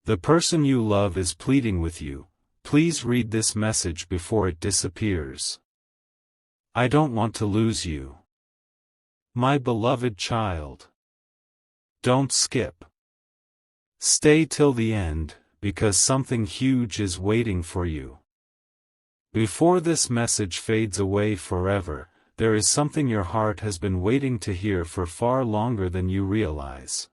The person you love is pleading with you. Please read this message before it disappears. I don't want to lose you. My beloved child. Don't skip. Stay till the end, because something huge is waiting for you. Before this message fades away forever, there is something your heart has been waiting to hear for far longer than you realize.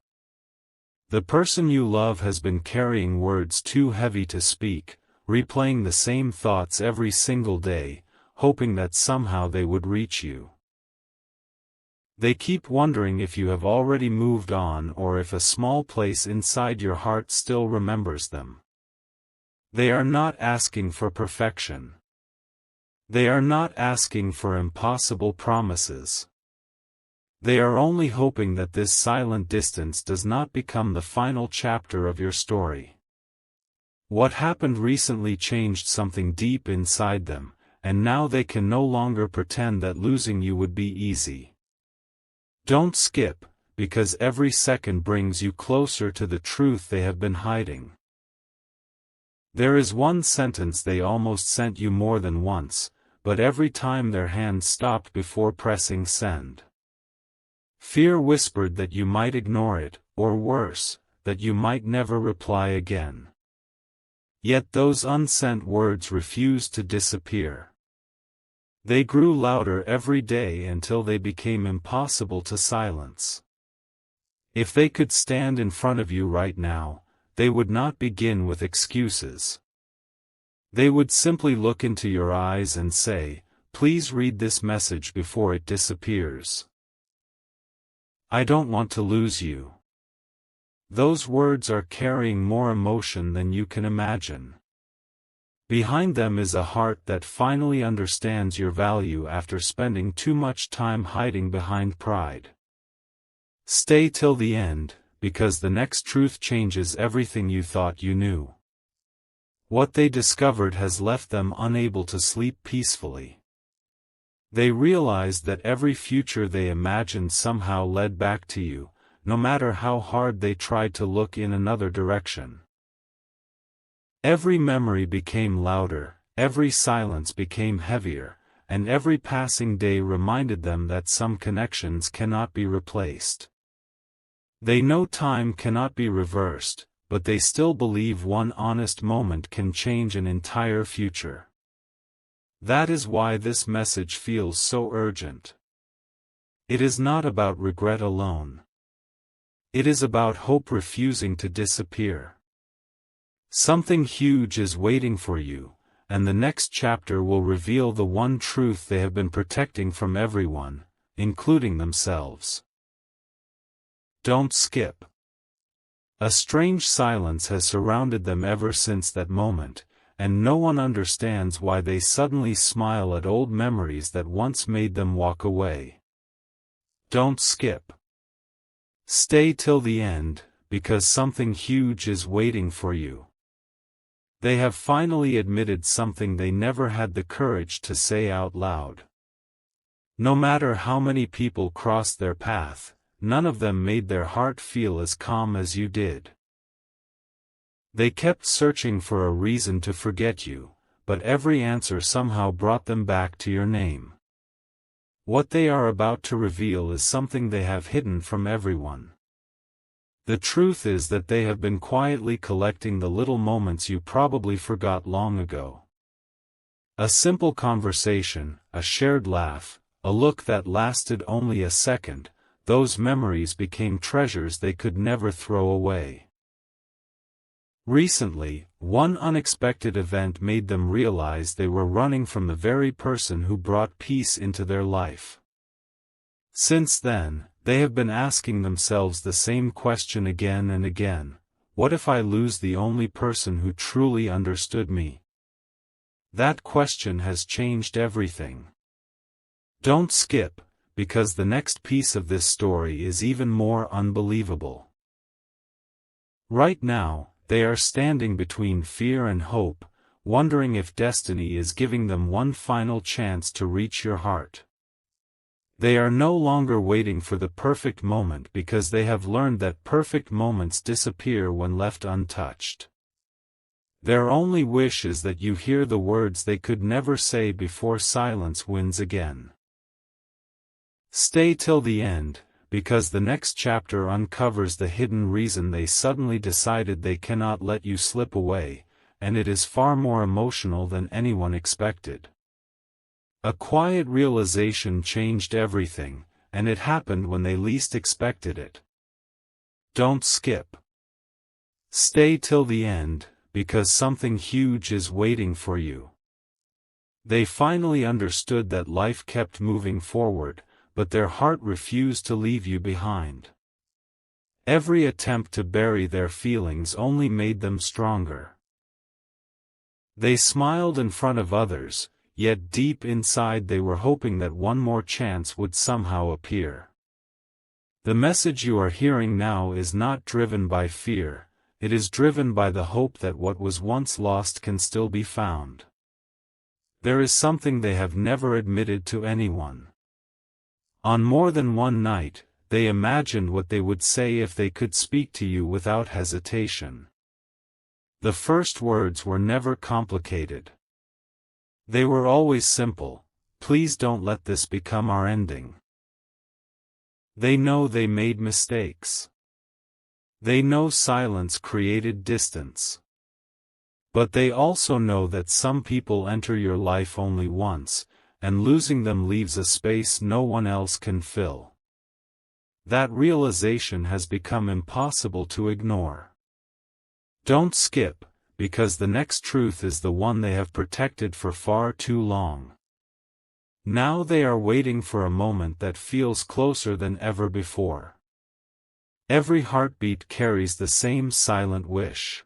The person you love has been carrying words too heavy to speak, replaying the same thoughts every single day, hoping that somehow they would reach you. They keep wondering if you have already moved on or if a small place inside your heart still remembers them. They are not asking for perfection. They are not asking for impossible promises. They are only hoping that this silent distance does not become the final chapter of your story. What happened recently changed something deep inside them, and now they can no longer pretend that losing you would be easy. Don't skip, because every second brings you closer to the truth they have been hiding. There is one sentence they almost sent you more than once, but every time their hand stopped before pressing send. Fear whispered that you might ignore it, or worse, that you might never reply again. Yet those unsent words refused to disappear. They grew louder every day until they became impossible to silence. If they could stand in front of you right now, they would not begin with excuses. They would simply look into your eyes and say, "Please read this message before it disappears. I don't want to lose you." Those words are carrying more emotion than you can imagine. Behind them is a heart that finally understands your value after spending too much time hiding behind pride. Stay till the end, because the next truth changes everything you thought you knew. What they discovered has left them unable to sleep peacefully. They realized that every future they imagined somehow led back to you, no matter how hard they tried to look in another direction. Every memory became louder, every silence became heavier, and every passing day reminded them that some connections cannot be replaced. They know time cannot be reversed, but they still believe one honest moment can change an entire future. That is why this message feels so urgent. It is not about regret alone. It is about hope refusing to disappear. Something huge is waiting for you, and the next chapter will reveal the one truth they have been protecting from everyone, including themselves. Don't skip. A strange silence has surrounded them ever since that moment, and no one understands why they suddenly smile at old memories that once made them walk away. Don't skip. Stay till the end, because something huge is waiting for you. They have finally admitted something they never had the courage to say out loud. No matter how many people crossed their path, none of them made their heart feel as calm as you did. They kept searching for a reason to forget you, but every answer somehow brought them back to your name. What they are about to reveal is something they have hidden from everyone. The truth is that they have been quietly collecting the little moments you probably forgot long ago. A simple conversation, a shared laugh, a look that lasted only a second, those memories became treasures they could never throw away. Recently, one unexpected event made them realize they were running from the very person who brought peace into their life. Since then, they have been asking themselves the same question again and again: what if I lose the only person who truly understood me? That question has changed everything. Don't skip, because the next piece of this story is even more unbelievable. Right now, they are standing between fear and hope, wondering if destiny is giving them one final chance to reach your heart. They are no longer waiting for the perfect moment because they have learned that perfect moments disappear when left untouched. Their only wish is that you hear the words they could never say before silence wins again. Stay till the end, because the next chapter uncovers the hidden reason they suddenly decided they cannot let you slip away, and it is far more emotional than anyone expected. A quiet realization changed everything, and it happened when they least expected it. Don't skip. Stay till the end, because something huge is waiting for you. They finally understood that life kept moving forward, but their heart refused to leave you behind. Every attempt to bury their feelings only made them stronger. They smiled in front of others, yet deep inside they were hoping that one more chance would somehow appear. The message you are hearing now is not driven by fear, it is driven by the hope that what was once lost can still be found. There is something they have never admitted to anyone. On more than one night, they imagined what they would say if they could speak to you without hesitation. The first words were never complicated. They were always simple: please don't let this become our ending. They know they made mistakes. They know silence created distance. But they also know that some people enter your life only once, and losing them leaves a space no one else can fill. That realization has become impossible to ignore. Don't skip, because the next truth is the one they have protected for far too long. Now they are waiting for a moment that feels closer than ever before. Every heartbeat carries the same silent wish.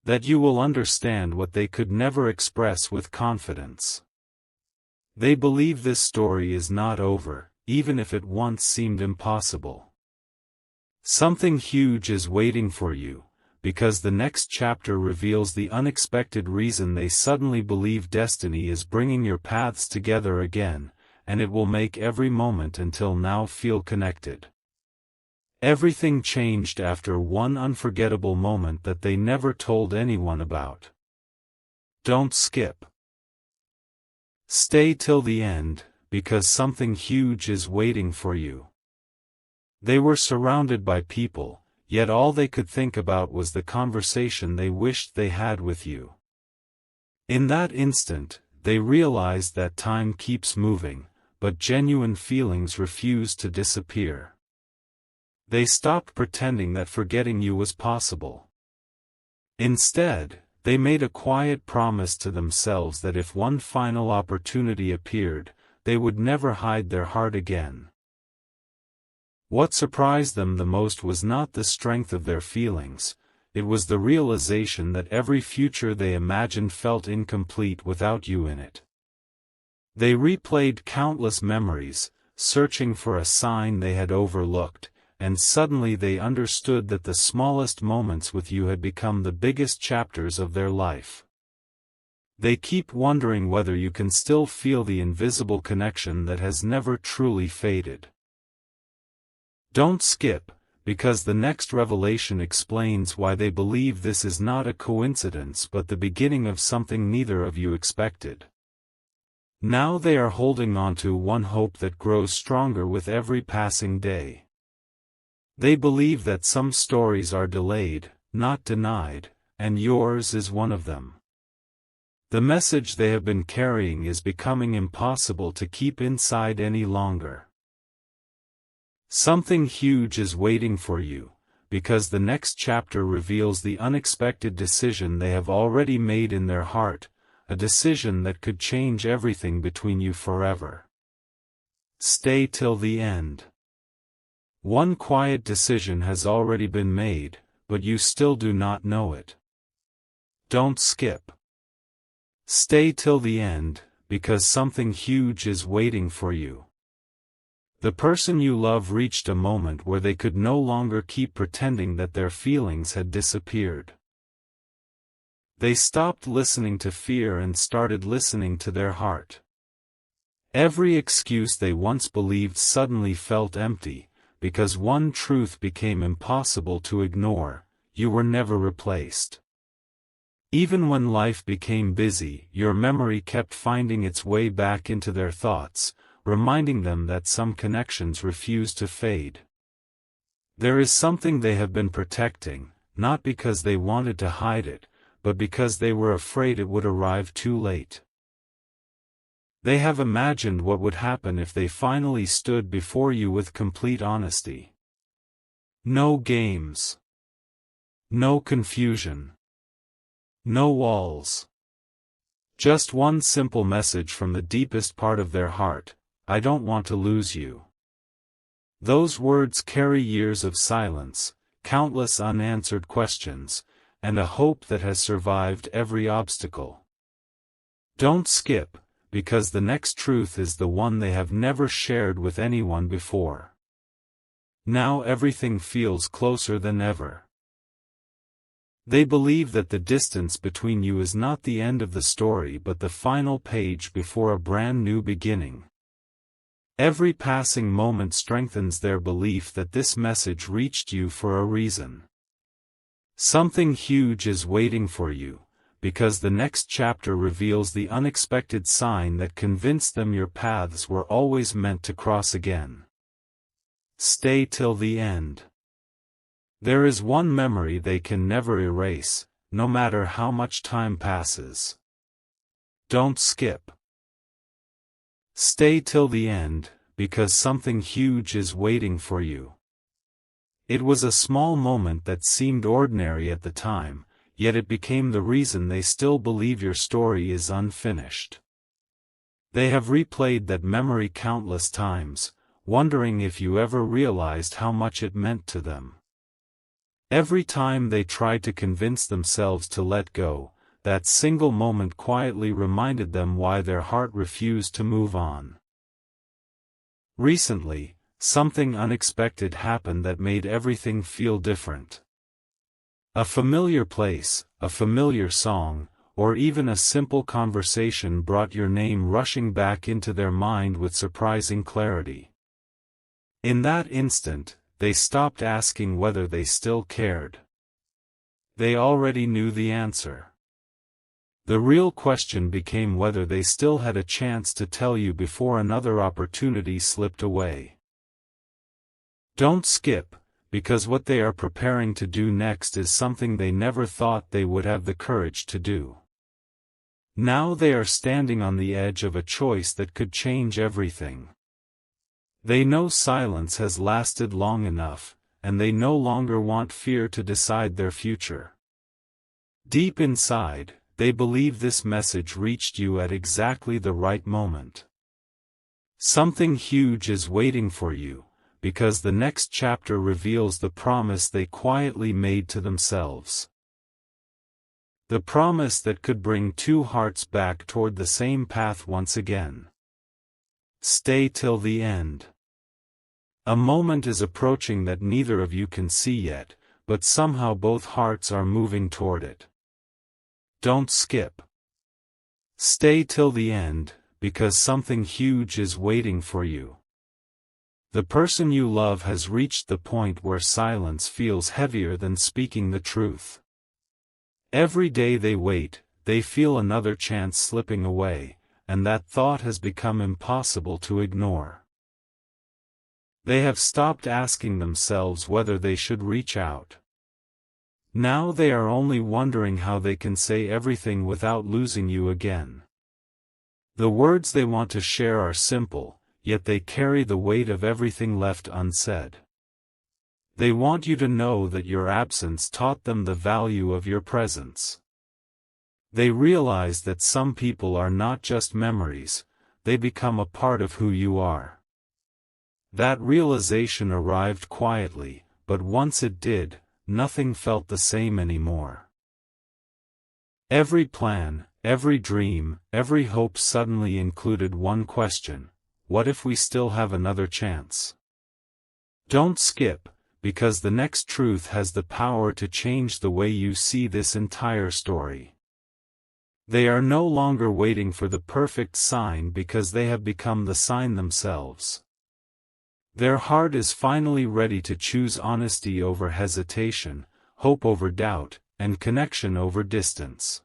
That you will understand what they could never express with confidence. They believe this story is not over, even if it once seemed impossible. Something huge is waiting for you, because the next chapter reveals the unexpected reason they suddenly believe destiny is bringing your paths together again, and it will make every moment until now feel connected. Everything changed after one unforgettable moment that they never told anyone about. Don't skip. Stay till the end, because something huge is waiting for you. They were surrounded by people, yet all they could think about was the conversation they wished they had with you. In that instant, they realized that time keeps moving, but genuine feelings refuse to disappear. They stopped pretending that forgetting you was possible. Instead, they made a quiet promise to themselves that if one final opportunity appeared, they would never hide their heart again. What surprised them the most was not the strength of their feelings, it was the realization that every future they imagined felt incomplete without you in it. They replayed countless memories, searching for a sign they had overlooked, and suddenly they understood that the smallest moments with you had become the biggest chapters of their life. They keep wondering whether you can still feel the invisible connection that has never truly faded. Don't skip, because the next revelation explains why they believe this is not a coincidence but the beginning of something neither of you expected. Now they are holding on to one hope that grows stronger with every passing day. They believe that some stories are delayed, not denied, and yours is one of them. The message they have been carrying is becoming impossible to keep inside any longer. Something huge is waiting for you, because the next chapter reveals the unexpected decision they have already made in their heart, a decision that could change everything between you forever. Stay till the end. One quiet decision has already been made, but you still do not know it. Don't skip. Stay till the end, because something huge is waiting for you. The person you love reached a moment where they could no longer keep pretending that their feelings had disappeared. They stopped listening to fear and started listening to their heart. Every excuse they once believed suddenly felt empty, because one truth became impossible to ignore: you were never replaced. Even when life became busy, your memory kept finding its way back into their thoughts, reminding them that some connections refuse to fade. There is something they have been protecting, not because they wanted to hide it, but because they were afraid it would arrive too late. They have imagined what would happen if they finally stood before you with complete honesty. No games. No confusion. No walls. Just one simple message from the deepest part of their heart: I don't want to lose you. Those words carry years of silence, countless unanswered questions, and a hope that has survived every obstacle. Don't skip, because the next truth is the one they have never shared with anyone before. Now everything feels closer than ever. They believe that the distance between you is not the end of the story but the final page before a brand new beginning. Every passing moment strengthens their belief that this message reached you for a reason. Something huge is waiting for you, because the next chapter reveals the unexpected sign that convinced them your paths were always meant to cross again. Stay till the end. There is one memory they can never erase, no matter how much time passes. Don't skip. Stay till the end, because something huge is waiting for you. It was a small moment that seemed ordinary at the time, yet it became the reason they still believe your story is unfinished. They have replayed that memory countless times, wondering if you ever realized how much it meant to them. Every time they tried to convince themselves to let go, that single moment quietly reminded them why their heart refused to move on. Recently, something unexpected happened that made everything feel different. A familiar place, a familiar song, or even a simple conversation brought your name rushing back into their mind with surprising clarity. In that instant, they stopped asking whether they still cared. They already knew the answer. The real question became whether they still had a chance to tell you before another opportunity slipped away. Don't skip, because what they are preparing to do next is something they never thought they would have the courage to do. Now they are standing on the edge of a choice that could change everything. They know silence has lasted long enough, and they no longer want fear to decide their future. Deep inside, they believe this message reached you at exactly the right moment. Something huge is waiting for you, because the next chapter reveals the promise they quietly made to themselves. The promise that could bring two hearts back toward the same path once again. Stay till the end. A moment is approaching that neither of you can see yet, but somehow both hearts are moving toward it. Don't skip. Stay till the end, because something huge is waiting for you. The person you love has reached the point where silence feels heavier than speaking the truth. Every day they wait, they feel another chance slipping away, and that thought has become impossible to ignore. They have stopped asking themselves whether they should reach out. Now they are only wondering how they can say everything without losing you again. The words they want to share are simple, yet they carry the weight of everything left unsaid. They want you to know that your absence taught them the value of your presence. They realize that some people are not just memories, they become a part of who you are. That realization arrived quietly, but once it did, nothing felt the same anymore. Every plan, every dream, every hope suddenly included one question: what if we still have another chance? Don't skip, because the next truth has the power to change the way you see this entire story. They are no longer waiting for the perfect sign because they have become the sign themselves. Their heart is finally ready to choose honesty over hesitation, hope over doubt, and connection over distance.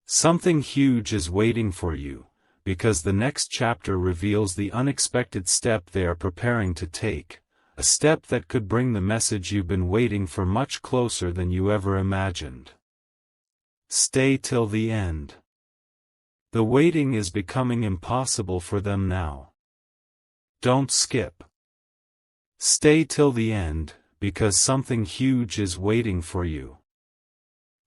Something huge is waiting for you, because the next chapter reveals the unexpected step they are preparing to take, a step that could bring the message you've been waiting for much closer than you ever imagined. Stay till the end. The waiting is becoming impossible for them now. Don't skip. Stay till the end, because something huge is waiting for you.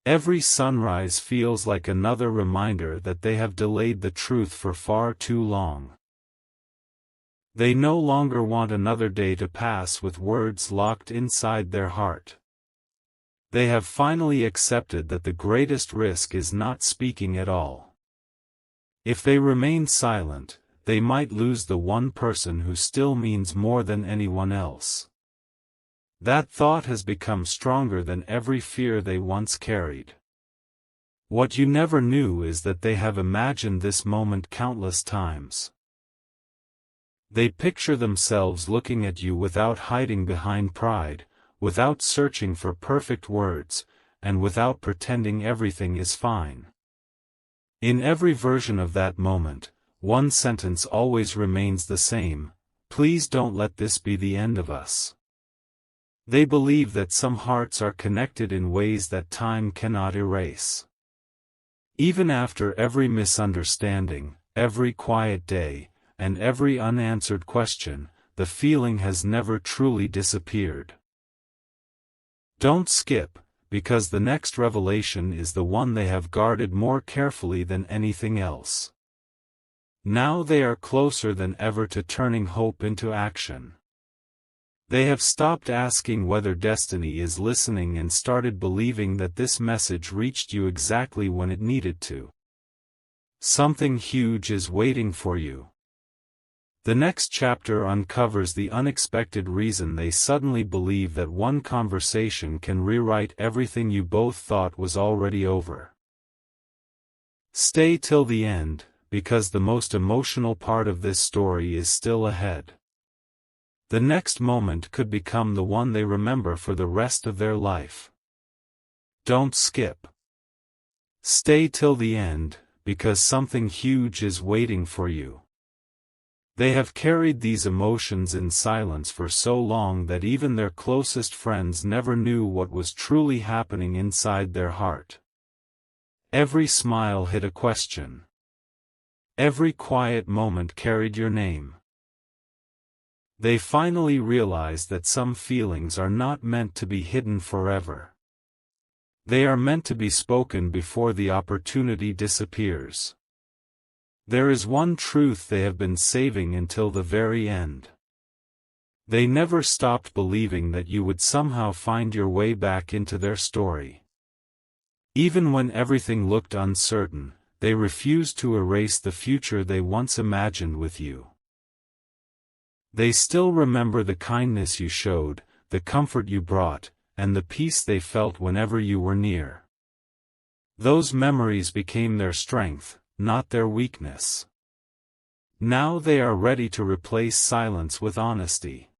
Every sunrise feels like another reminder that they have delayed the truth for far too long. They no longer want another day to pass with words locked inside their heart. They have finally accepted that the greatest risk is not speaking at all. If they remain silent, they might lose the one person who still means more than anyone else. That thought has become stronger than every fear they once carried. What you never knew is that they have imagined this moment countless times. They picture themselves looking at you without hiding behind pride, without searching for perfect words, and without pretending everything is fine. In every version of that moment, one sentence always remains the same: please don't let this be the end of us. They believe that some hearts are connected in ways that time cannot erase. Even after every misunderstanding, every quiet day, and every unanswered question, the feeling has never truly disappeared. Don't skip, because the next revelation is the one they have guarded more carefully than anything else. Now they are closer than ever to turning hope into action. They have stopped asking whether destiny is listening and started believing that this message reached you exactly when it needed to. Something huge is waiting for you. The next chapter uncovers the unexpected reason they suddenly believe that one conversation can rewrite everything you both thought was already over. Stay till the end, because the most emotional part of this story is still ahead. The next moment could become the one they remember for the rest of their life. Don't skip. Stay till the end, because something huge is waiting for you. They have carried these emotions in silence for so long that even their closest friends never knew what was truly happening inside their heart. Every smile hid a question. Every quiet moment carried your name. They finally realize that some feelings are not meant to be hidden forever. They are meant to be spoken before the opportunity disappears. There is one truth they have been saving until the very end. They never stopped believing that you would somehow find your way back into their story. Even when everything looked uncertain, they refused to erase the future they once imagined with you. They still remember the kindness you showed, the comfort you brought, and the peace they felt whenever you were near. Those memories became their strength, not their weakness. Now they are ready to replace silence with honesty.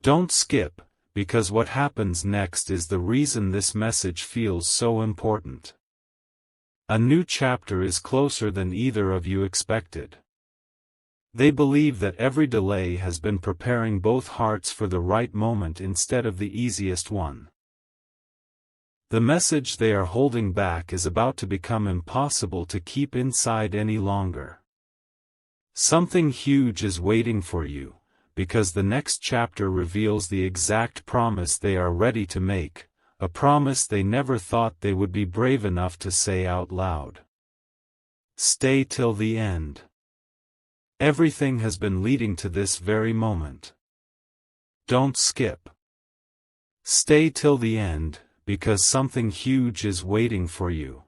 Don't skip, because what happens next is the reason this message feels so important. A new chapter is closer than either of you expected. They believe that every delay has been preparing both hearts for the right moment instead of the easiest one. The message they are holding back is about to become impossible to keep inside any longer. Something huge is waiting for you, because the next chapter reveals the exact promise they are ready to make, a promise they never thought they would be brave enough to say out loud. Stay till the end. Everything has been leading to this very moment. Don't skip. Stay till the end, because something huge is waiting for you.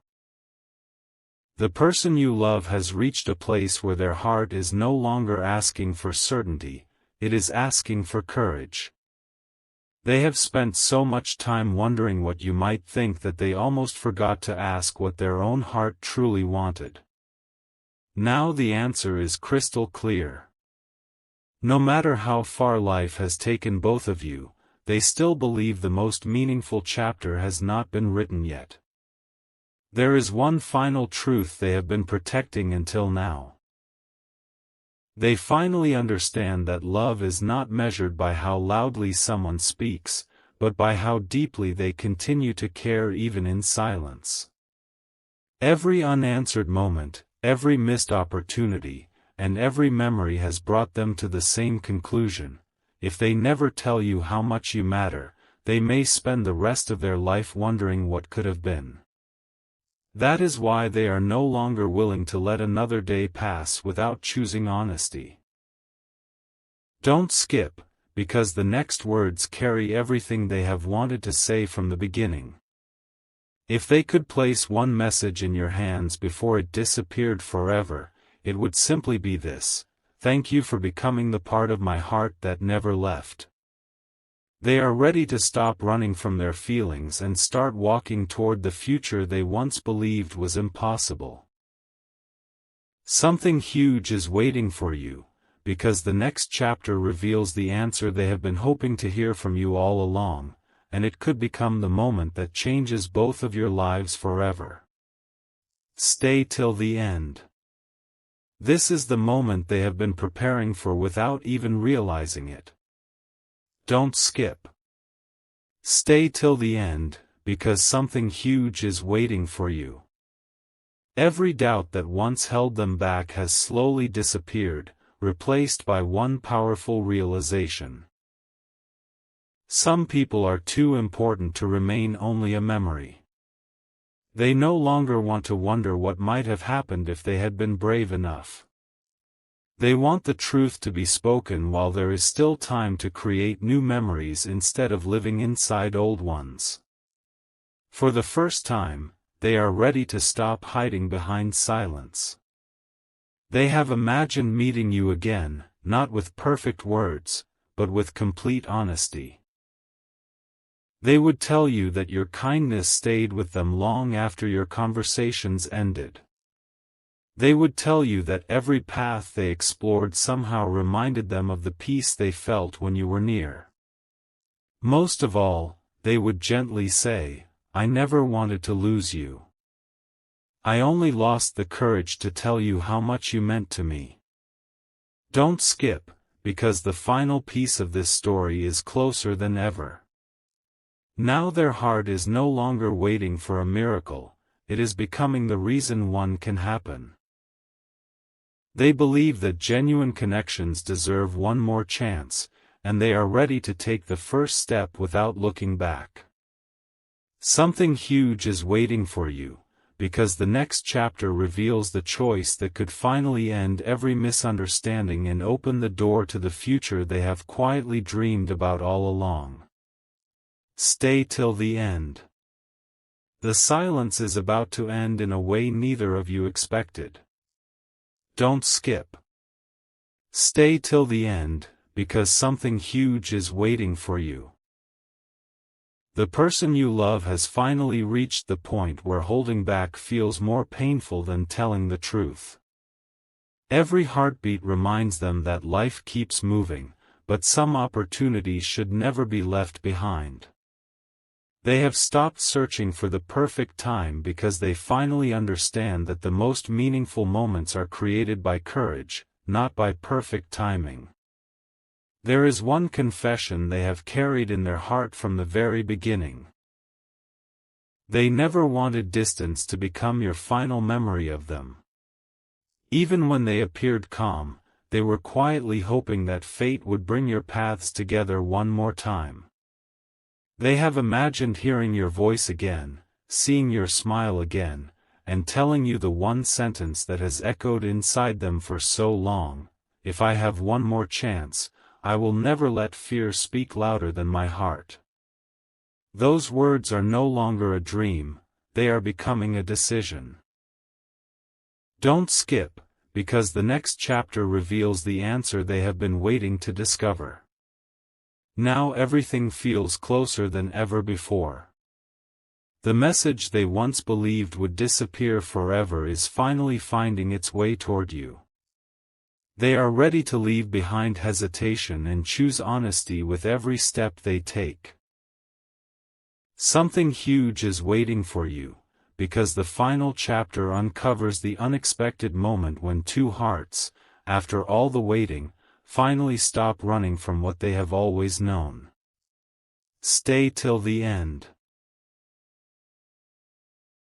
The person you love has reached a place where their heart is no longer asking for certainty, it is asking for courage. They have spent so much time wondering what you might think that they almost forgot to ask what their own heart truly wanted. Now the answer is crystal clear. No matter how far life has taken both of you, they still believe the most meaningful chapter has not been written yet. There is one final truth they have been protecting until now. They finally understand that love is not measured by how loudly someone speaks, but by how deeply they continue to care even in silence. Every unanswered moment, every missed opportunity, and every memory has brought them to the same conclusion: if they never tell you how much you matter, they may spend the rest of their life wondering what could have been. That is why they are no longer willing to let another day pass without choosing honesty. Don't skip, because the next words carry everything they have wanted to say from the beginning. If they could place one message in your hands before it disappeared forever, it would simply be this: thank you for becoming the part of my heart that never left. They are ready to stop running from their feelings and start walking toward the future they once believed was impossible. Something huge is waiting for you, because the next chapter reveals the answer they have been hoping to hear from you all along, and it could become the moment that changes both of your lives forever. Stay till the end. This is the moment they have been preparing for without even realizing it. Don't skip. Stay till the end, because something huge is waiting for you. Every doubt that once held them back has slowly disappeared, replaced by one powerful realization. Some people are too important to remain only a memory. They no longer want to wonder what might have happened if they had been brave enough. They want the truth to be spoken while there is still time to create new memories instead of living inside old ones. For the first time, they are ready to stop hiding behind silence. They have imagined meeting you again, not with perfect words, but with complete honesty. They would tell you that your kindness stayed with them long after your conversations ended. They would tell you that every path they explored somehow reminded them of the peace they felt when you were near. Most of all, they would gently say, "I never wanted to lose you. I only lost the courage to tell you how much you meant to me." Don't skip, because the final piece of this story is closer than ever. Now their heart is no longer waiting for a miracle, it is becoming the reason one can happen. They believe that genuine connections deserve one more chance, and they are ready to take the first step without looking back. Something huge is waiting for you, because the next chapter reveals the choice that could finally end every misunderstanding and open the door to the future they have quietly dreamed about all along. Stay till the end. The silence is about to end in a way neither of you expected. Don't skip. Stay till the end, because something huge is waiting for you. The person you love has finally reached the point where holding back feels more painful than telling the truth. Every heartbeat reminds them that life keeps moving, but some opportunities should never be left behind. They have stopped searching for the perfect time because they finally understand that the most meaningful moments are created by courage, not by perfect timing. There is one confession they have carried in their heart from the very beginning. They never wanted distance to become your final memory of them. Even when they appeared calm, they were quietly hoping that fate would bring your paths together one more time. They have imagined hearing your voice again, seeing your smile again, and telling you the one sentence that has echoed inside them for so long: "If I have one more chance, I will never let fear speak louder than my heart." Those words are no longer a dream, they are becoming a decision. Don't skip, because the next chapter reveals the answer they have been waiting to discover. Now everything feels closer than ever before. The message they once believed would disappear forever is finally finding its way toward you. They are ready to leave behind hesitation and choose honesty with every step they take. Something huge is waiting for you, because the final chapter uncovers the unexpected moment when two hearts, after all the waiting, finally stop running from what they have always known. Stay till the end.